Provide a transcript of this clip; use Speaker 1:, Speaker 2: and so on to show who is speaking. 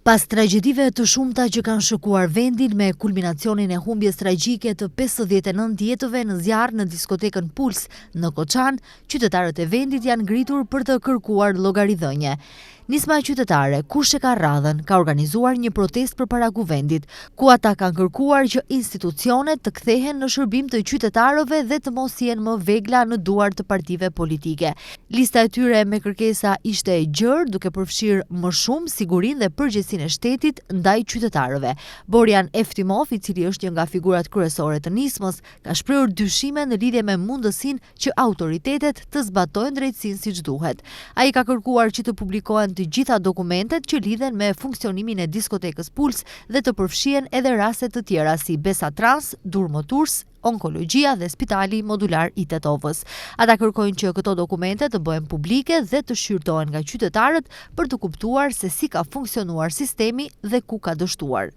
Speaker 1: Pas tragjedive të shumta që kanë shokuar vendin me kulminacionin e humbjes tragjike të 59 jetëve në zjarr në diskotekën Puls në Koçan, qytetarët e vendit janë ngritur për të kërkuar llogaridhënie. Nisma qytetare, kush e ka radhën, ka organizuar një protestë përpara kuvendit, ku ata kanë kërkuar që institucionet të kthehen në shërbim të qytetarëve dhe të mos jenë më vegla në duar të partive politike. Lista e tyre me kërkesa ishte e gjerë, duke përfshirë më shumë sigurinë dhe përgjegjësinë e shtetit ndaj qytetarëve. Borjan Eftimov, i cili është një nga figurat kryesore të nismës, ka shprehur dyshime në lidhje me mundësinë që autoritetet të zbatojnë drejtësinë siç duhet. Ai ka kërkuar që të publikohen të gjitha dokumentet që lidhen me funksionimin e diskotekës Puls dhe të përfshihen edhe raste të tjera si Besa Trans, Durmoturs, Onkologjia dhe Spitali Modular i Tetovës. Ata kërkojnë që këto dokumente të bëhen publike dhe të shqyrtohen nga qytetarët për të kuptuar se si ka funksionuar sistemi dhe ku ka dështuar.